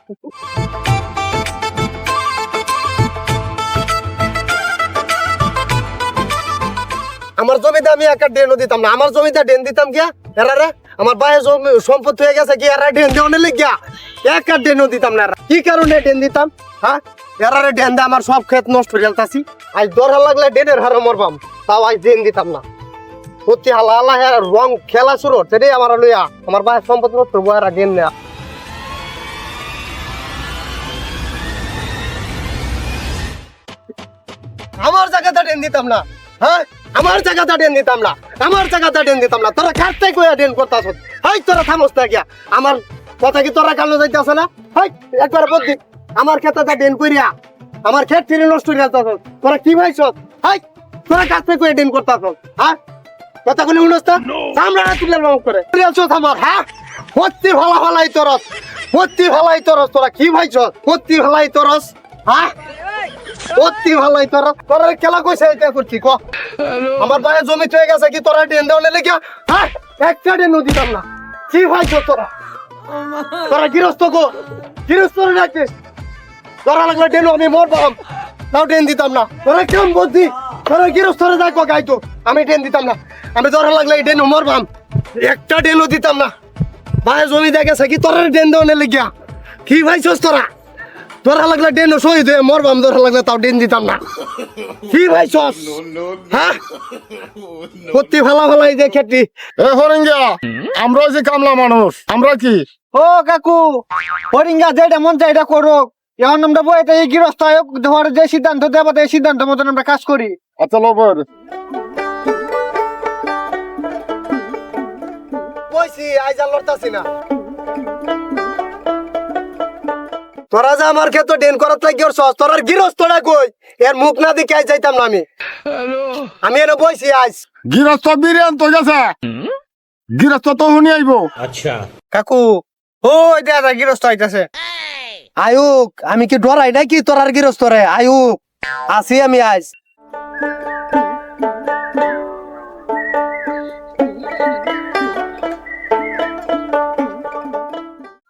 আমার জমিতে আমি একটা ডেনও দিতাম না, আমার জমিতে ডেন দিতাম গিয়া এরা রে, আমার বাইরে সম্পত্তি হয়ে গেছে কি এরা ডেন দেওয়া গিয়া একটা ডেনও দিতাম না। কি কারণে ডেন দিতাম? হ্যাঁ, এরা রে ডেন দিয়ে আমার সব ক্ষেত নষ্ট হয়ে গেলতাছি। আজ দরকার লাগলে ডেনের হারে মরবাম, তাও আজ ডেন দিতাম না। সত্যি হালা আল্লাহ রং খেলা শুরু হচ্ছে রে আমার লইয়া, আমার বাইরের সম্পত্তি নষ্ট হবো এরা ডেন নেয়া। আমার জায়গাটা ডেন দিতাম না, হ্যাঁ আমার জায়গাটা ডেন দিতাম না, আমার জায়গাটা ডেন দিতাম না। তোরা কাটতে কইয়া ডেন করতাছ, হাই তোরা থামস না গিয়া। আমার কথা কি তোরা কালো যাইতাছ না? হাই একবার বদ্দি আমার ক্ষেতটা ডেন কইরা আমার ক্ষেত ফিরে নষ্ট হয়ে যাইতাছ। তোরা কি ভাইছ? হাই তোরা কাটতে কইয়া ডেন করতাছ, হ্যাঁ কথা কইলে উনস্তা আমরা তুলে নাম করে আছো আমার। হ্যাঁ ভর্তি ভালা ভালাই তরস, ভর্তি ভালাই তরস। তোরা কি ভাইছ? ভর্তি ভালাই তরস, হ্যাঁ অতি ভালোই। তোরা খেলা কইছে এটা করছি ক? আমার বাইরে জমি হয়ে গেছে কি তোরা ডেন দেওয়া লেগে? হ্যাঁ একটা ডেন দিতাম না। কি ভাইছ তোরা? তোরা গৃহস্থ গো, গৃহস্থ রাখিস। তোরা লাগলে ডেন আমি মরবাম, তাও ডেন দিতাম না। তোরা কেমন বুদ্ধি? তোরা গৃহস্থরে যাই ক গাইতো, আমি ডেন দিতাম না। আমি তোরা লাগলে ডেন মরবাম, একটা ডেনও দিতাম না। বাইরে জমি দিয়ে গেছে কি তোরা ডেন দেওয়া লেগে? কি ভাইছস তোরা? তোরা লাগলে ডেন শহীদ হয়ে মরবাম, তোরা লাগলে তাও ডেন দিতাম না। কি ভাইছস? হ্যাঁ সত্যি ভালা ভালাই যে খেতি। এ হরিঙ্গা, আমরা যে কামলা মানুষ, আমরা কি? ও কাকু, হরিঙ্গা যেটা মন চাই এটা করো। এখন আমরা বইতে এই গৃহস্থ ধর যে সিদ্ধান্ত দেবো এই সিদ্ধান্ত মতন আমরা কাজ করি। আচ্ছা লবর কইছি আইজ আর লড়তাছি না। তোরা যে আমার ক্ষেত্রে ডেন করার লাগি ওর সস, তোর গৃহস্থটা কই? এর মুখ না দেখে আজ যাইতাম না আমি। আমি এনে বইছি আজ। গৃহস্থ বিরিয়ান তো গেছে, গৃহস্থ তো শুনি আইব। কাকু ও এটা গৃহস্থ আইতাছে। আয়ুক আমি কি ডরাই নাকি তোর আর গৃহস্থ রে? আয়ুক আসি আমি আজ।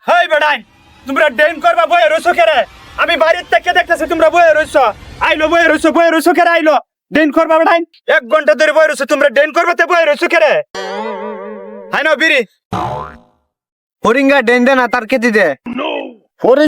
হেই বেড়াই, তোমরা ডেন করবা বয়ে রইছো কেরে? আমি বাড়ির থেকে দেখতেছি তোমরা বয়ে রইছো। আইলো বয়ে রইছো কেরে? আইলো ডেন করবা বেড়াই? 1 ঘন্টা ধরে বয়ে রইছো, তোমরা ডেন করবাতে বয়ে রইছো কেরে? হাই না বিড়ি হরিঙ্গা ডেন দে না তার কেটে দে। হরি